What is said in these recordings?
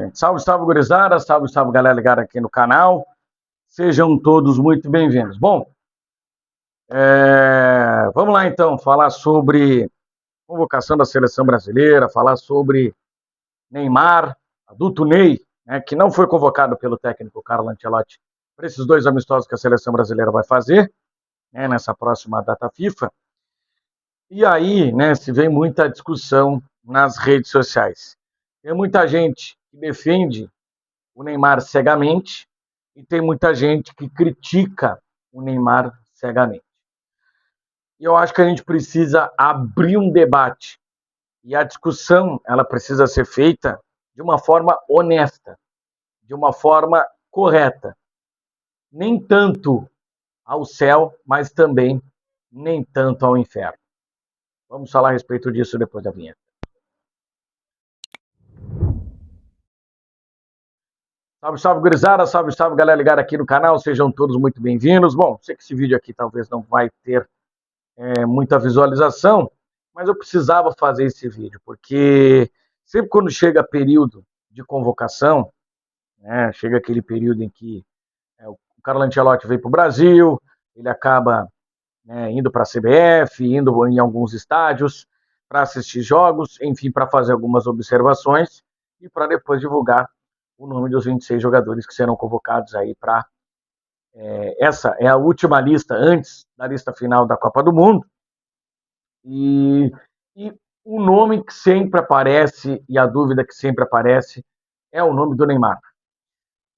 gente. Salve, salve, gurizada. Salve, salve, galera ligada aqui no canal. Sejam todos muito bem-vindos. Bom, vamos lá então falar sobre convocação da seleção brasileira, falar sobre Neymar, adulto Ney, né, que não foi convocado pelo técnico Carlo Ancelotti para esses dois amistosos que a seleção brasileira vai fazer, né, nessa próxima data FIFA. E aí, né, se vem muita discussão nas redes sociais. Tem muita gente que defende o Neymar cegamente e tem muita gente que critica o Neymar cegamente. E eu acho que a gente precisa abrir um debate e a discussão ela precisa ser feita de uma forma honesta, de uma forma correta. Nem tanto ao céu, mas também nem tanto ao inferno. Vamos falar a respeito disso depois da vinheta. Salve, salve, gurizada, salve, salve, galera ligada aqui no canal, sejam todos muito bem-vindos. Bom, sei que esse vídeo aqui talvez não vai ter muita visualização, mas eu precisava fazer esse vídeo, porque sempre quando chega período de convocação, né, chega aquele período em que o Carlo Ancelotti veio para o Brasil, ele acaba indo para a CBF, indo em alguns estádios para assistir jogos, enfim, para fazer algumas observações e para depois divulgar o nome dos 26 jogadores que serão convocados aí para essa é a última lista antes da lista final da Copa do Mundo. E o nome que sempre aparece e a dúvida que sempre aparece é o nome do Neymar.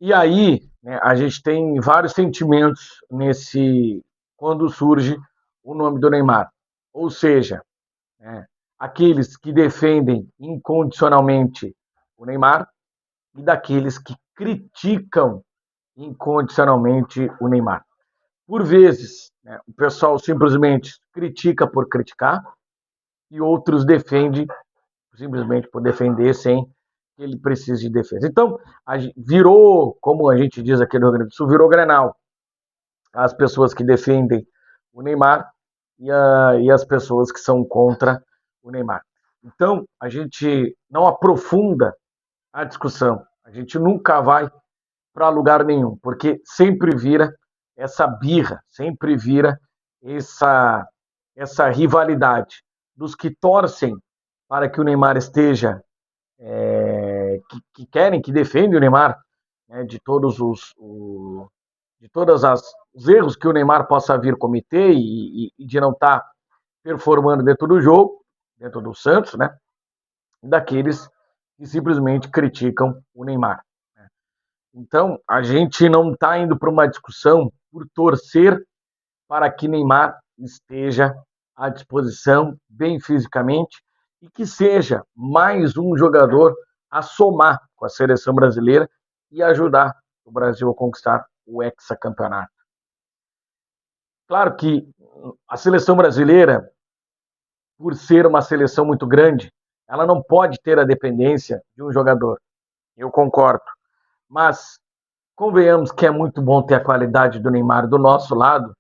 E aí, né, a gente tem vários sentimentos quando surge o nome do Neymar. Ou seja, né, aqueles que defendem incondicionalmente o Neymar e daqueles que criticam incondicionalmente o Neymar. Por vezes, né, o pessoal simplesmente critica por criticar e outros defendem simplesmente por defender sem que ele precise de defesa. Então, virou, como a gente diz aqui no Rio Grande do Sul, virou Grenal. As pessoas que defendem o Neymar e as pessoas que são contra o Neymar. Então, a gente não aprofunda a discussão. A gente nunca vai para lugar nenhum, porque sempre vira essa birra, sempre vira essa rivalidade dos que torcem para que o Neymar esteja, que querem, que defendem o Neymar, né, de todos os erros que o Neymar possa vir cometer e de não estar performando dentro do jogo, dentro do Santos, né, daqueles que simplesmente criticam o Neymar. Então, a gente não está indo para uma discussão por torcer para que Neymar esteja à disposição, bem fisicamente, e que seja mais um jogador a somar com a seleção brasileira e ajudar o Brasil a conquistar o hexacampeonato. Claro que a seleção brasileira, por ser uma seleção muito grande, ela não pode ter a dependência de um jogador. Eu concordo. Mas convenhamos que é muito bom ter a qualidade do Neymar do nosso lado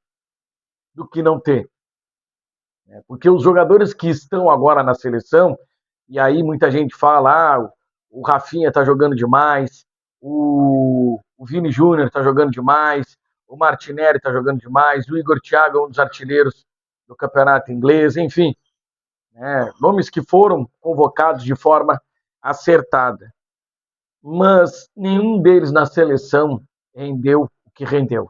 do que não ter. Porque os jogadores que estão agora na seleção, e aí muita gente fala, o Rafinha está jogando demais, o Vini Júnior está jogando demais, o Martinelli está jogando demais, o Igor Thiago é um dos artilheiros do campeonato inglês, enfim, nomes que foram convocados de forma acertada. Mas nenhum deles na seleção rendeu o que rendeu.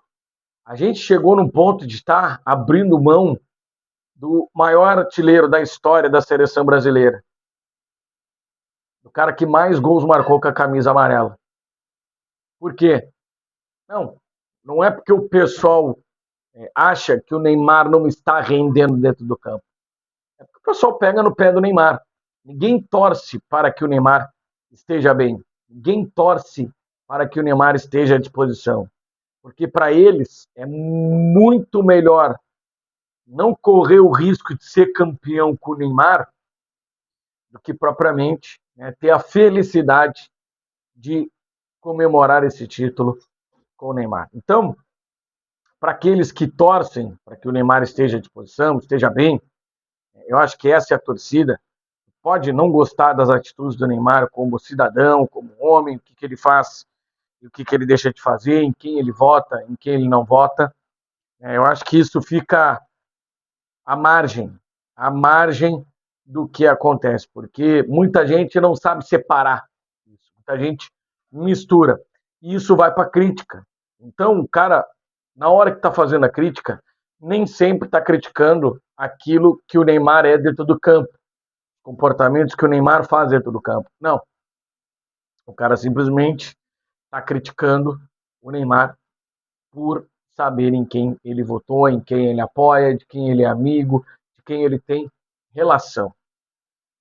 A gente chegou num ponto de estar abrindo mão do maior artilheiro da história da seleção brasileira. Do cara que mais gols marcou com a camisa amarela. Por quê? Não é porque o pessoal acha que o Neymar não está rendendo dentro do campo. É porque o pessoal pega no pé do Neymar. Ninguém torce para que o Neymar esteja bem. Ninguém torce para que o Neymar esteja à disposição. Porque para eles é muito melhor não correr o risco de ser campeão com o Neymar do que propriamente ter a felicidade de comemorar esse título com o Neymar. Então, para aqueles que torcem para que o Neymar esteja à disposição, esteja bem, eu acho que essa é a torcida. pode não gostar das atitudes do Neymar como cidadão, como homem, o que ele faz e o que ele deixa de fazer, em quem ele vota, em quem ele não vota. Eu acho que isso fica à margem, à margem do que acontece, porque muita gente não sabe separar isso, muita gente mistura, e isso vai para a crítica. Então, o cara, na hora que está fazendo a crítica, nem sempre está criticando aquilo que o Neymar é dentro do campo, comportamentos que o Neymar faz dentro do campo. Não, o cara simplesmente está criticando o Neymar por saber em quem ele votou, em quem ele apoia, de quem ele é amigo, de quem ele tem relação.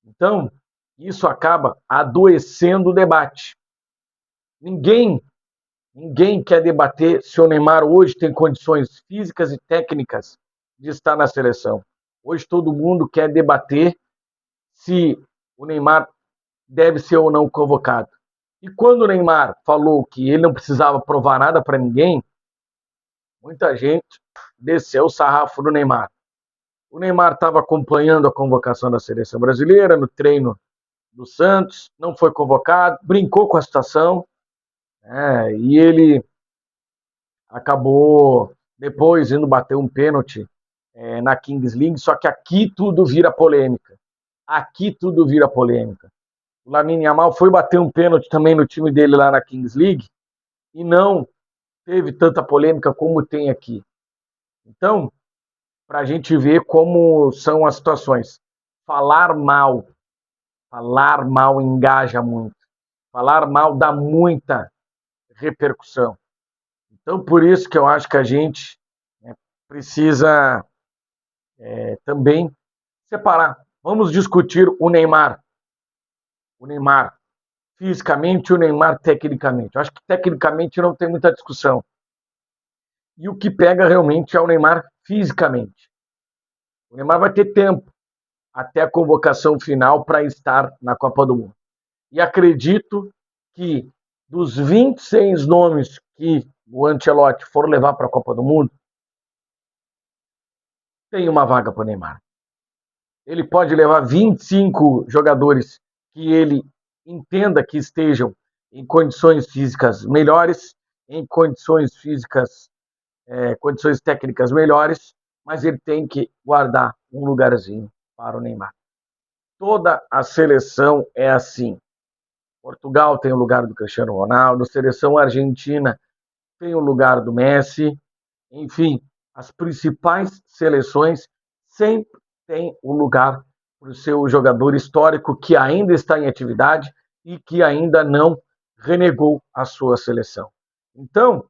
Então, isso acaba adoecendo o debate. Ninguém, ninguém quer debater se o Neymar hoje tem condições físicas e técnicas de estar na seleção. Hoje todo mundo quer debater se o Neymar deve ser ou não convocado. E quando o Neymar falou que ele não precisava provar nada para ninguém, muita gente desceu o sarrafo do Neymar. O Neymar estava acompanhando a convocação da seleção brasileira no treino do Santos, não foi convocado, brincou com a situação, e ele acabou depois indo bater um pênalti na Kings League, só que aqui tudo vira polêmica. Aqui tudo vira polêmica. O Lamine Yamal foi bater um pênalti também no time dele lá na Kings League e não teve tanta polêmica como tem aqui. Então, para a gente ver como são as situações. Falar mal engaja muito. Falar mal dá muita repercussão. Então, por isso que eu acho que a gente precisa também separar. Vamos discutir o Neymar. O Neymar fisicamente e o Neymar tecnicamente. Eu acho que tecnicamente não tem muita discussão. E o que pega realmente é o Neymar fisicamente. O Neymar vai ter tempo até a convocação final para estar na Copa do Mundo. E acredito que dos 26 nomes que o Ancelotti for levar para a Copa do Mundo, tem uma vaga para o Neymar. Ele pode levar 25 jogadores que ele entenda que estejam em condições físicas melhores, em condições físicas, condições técnicas melhores, mas ele tem que guardar um lugarzinho para o Neymar. Toda a seleção é assim. Portugal tem o lugar do Cristiano Ronaldo, a seleção argentina tem o lugar do Messi, enfim, as principais seleções sempre têm o lugar para o seu jogador histórico que ainda está em atividade e que ainda não renegou a sua seleção. Então,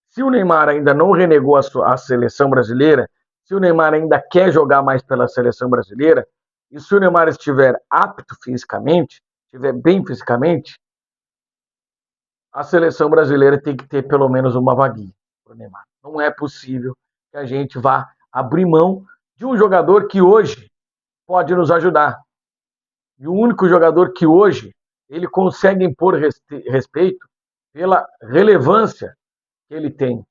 se o Neymar ainda não renegou a seleção brasileira, se o Neymar ainda quer jogar mais pela seleção brasileira, e se o Neymar estiver apto fisicamente, estiver bem fisicamente, a seleção brasileira tem que ter pelo menos uma vaguinha para o Neymar. Não é possível que a gente vá abrir mão de um jogador que hoje pode nos ajudar. E o único jogador que hoje ele consegue impor respeito pela relevância que ele tem.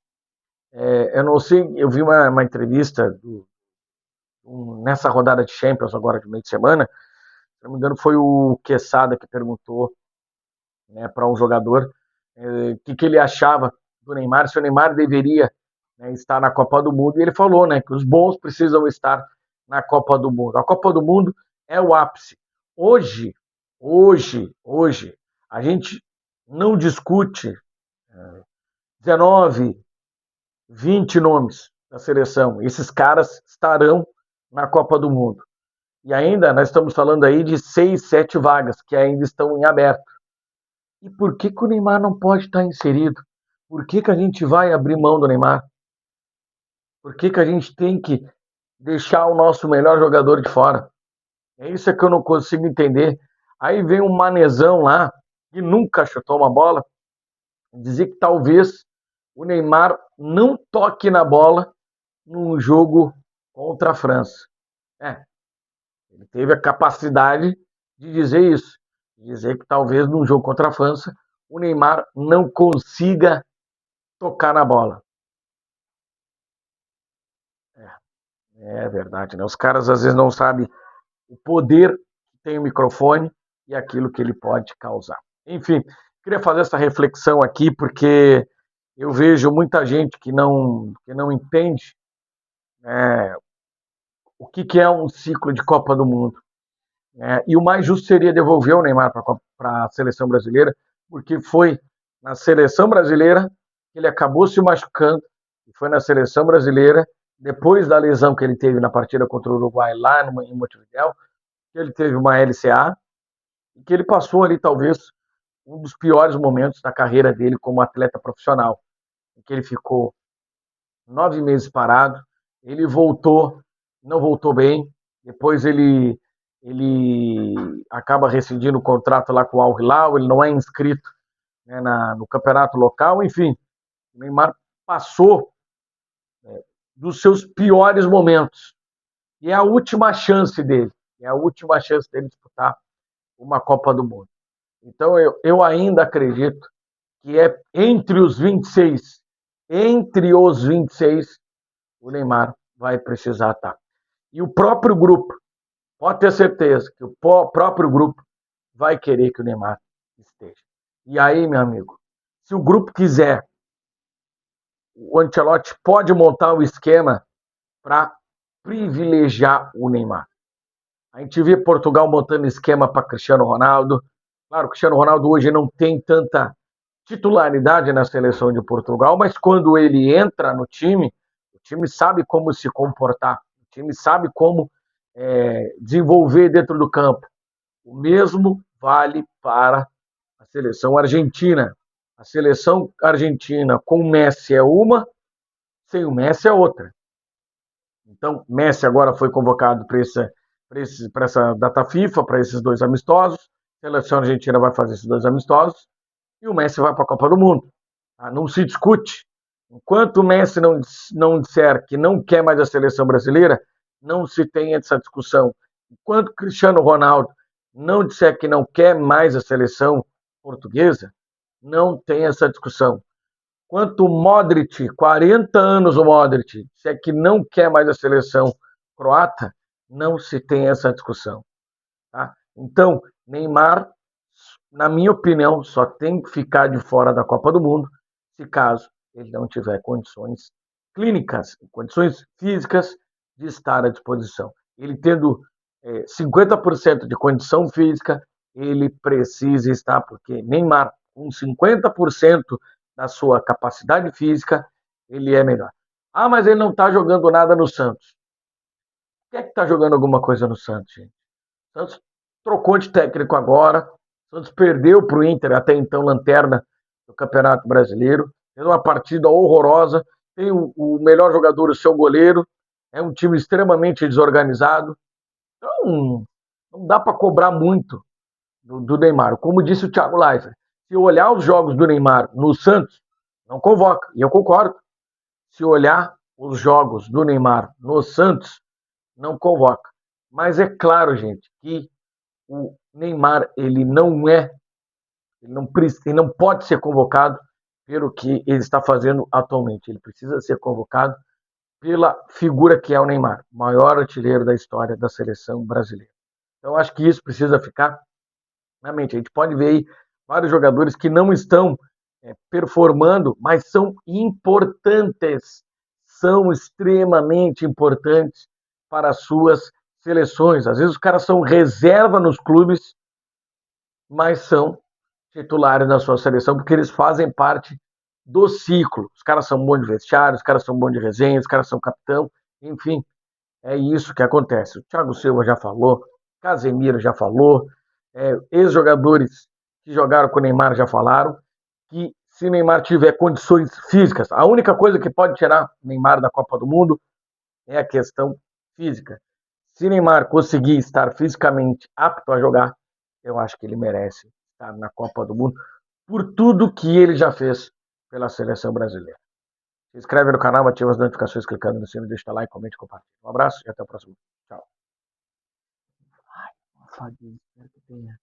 Eu não sei, eu vi uma entrevista nessa rodada de Champions agora de meio de semana, se não me engano foi o Quesada que perguntou, para um jogador o que ele achava do Neymar, se o Neymar deveria, estar na Copa do Mundo, e ele falou, que os bons precisam estar na Copa do Mundo. A Copa do Mundo é o ápice. Hoje, a gente não discute 19, 20 nomes da seleção. Esses caras estarão na Copa do Mundo. E ainda nós estamos falando aí de 6, 7 vagas que ainda estão em aberto. E por que o Neymar não pode estar inserido? Por que a gente vai abrir mão do Neymar? Por que a gente tem que deixar o nosso melhor jogador de fora? É isso que eu não consigo entender. Aí vem um manezão lá, que nunca chutou uma bola, dizer que talvez o Neymar não toque na bola num jogo contra a França. Ele teve a capacidade de dizer isso. De dizer que talvez num jogo contra a França o Neymar não consiga tocar na bola. É verdade, né? Os caras às vezes não sabem o poder que tem o microfone e aquilo que ele pode causar. Enfim, queria fazer essa reflexão aqui porque eu vejo muita gente que não entende o que é um ciclo de Copa do Mundo. E o mais justo seria devolver o Neymar para a seleção brasileira, porque foi na seleção brasileira que ele acabou se machucando, e foi na seleção brasileira, depois da lesão que ele teve na partida contra o Uruguai lá em Montevidéu, que ele teve uma LCA, e que ele passou ali talvez um dos piores momentos da carreira dele como atleta profissional, em que ele ficou 9 meses parado, ele voltou, não voltou bem, depois ele acaba rescindindo o contrato lá com o Al Hilal, ele não é inscrito, né, no campeonato local, enfim, o Neymar passou dos seus piores momentos, e é a última chance dele, disputar uma Copa do Mundo. Então eu ainda acredito que é entre os 26, o Neymar vai precisar estar. E o próprio grupo, pode ter certeza que o próprio grupo vai querer que o Neymar esteja. E aí, meu amigo, se o grupo quiser, o Ancelotti pode montar o esquema para privilegiar o Neymar. A gente vê Portugal montando esquema para Cristiano Ronaldo. Claro, o Cristiano Ronaldo hoje não tem tanta titularidade na seleção de Portugal, mas quando ele entra no time, o time sabe como se comportar, o time sabe como desenvolver dentro do campo. O mesmo vale para a seleção argentina. A seleção argentina com o Messi é uma, sem o Messi é outra. Então, Messi agora foi convocado para essa data FIFA, para esses 2 amistosos. A seleção argentina vai fazer esses 2 amistosos e o Messi vai para a Copa do Mundo. Não se discute. Enquanto o Messi não disser que não quer mais a seleção brasileira, não se tem essa discussão. Enquanto o Cristiano Ronaldo não disser que não quer mais a seleção portuguesa, não tem essa discussão. Quanto o Modric, 40 anos o Modric, disser que não quer mais a seleção croata, não se tem essa discussão. Tá? Então, Neymar, na minha opinião, só tem que ficar de fora da Copa do Mundo se caso ele não tiver condições clínicas, condições físicas de estar à disposição. Ele tendo 50% de condição física, ele precisa estar, porque Neymar, com 50% da sua capacidade física, ele é melhor. Mas ele não está jogando nada no Santos. Quem é que está jogando alguma coisa no Santos, gente? O Santos trocou de técnico agora, o Santos perdeu para o Inter, até então lanterna do Campeonato Brasileiro, fez uma partida horrorosa, tem o melhor jogador, o seu goleiro, é um time extremamente desorganizado, então não dá para cobrar muito do Neymar. Como disse o Thiago Leifert, se olhar os jogos do Neymar no Santos, não convoca, e eu concordo. Se olhar os jogos do Neymar no Santos, não convoca. Mas é claro, gente, que o Neymar ele não pode ser convocado pelo que ele está fazendo atualmente. Ele precisa ser convocado pela figura que é o Neymar, maior artilheiro da história da seleção brasileira. Então acho que isso precisa ficar na mente. A gente pode ver aí vários jogadores que não estão performando, mas são importantes, são extremamente importantes para as suas seleções. Às vezes os caras são reserva nos clubes, mas são titulares na sua seleção porque eles fazem parte do ciclo. Os caras são bons de vestiário, os caras são bons de resenha, os caras são capitão, enfim, é isso que acontece. O Thiago Silva já falou, Casemiro já falou, ex-jogadores que jogaram com o Neymar já falaram que se Neymar tiver condições físicas, a única coisa que pode tirar Neymar da Copa do Mundo é a questão física. Se Neymar conseguir estar fisicamente apto a jogar, eu acho que ele merece estar na Copa do Mundo por tudo que ele já fez pela seleção brasileira. Se inscreve no canal, ativa as notificações clicando no sino, deixa o like, comente e compartilha. Um abraço e até o próximo. Tchau. Ai, espero que tenha.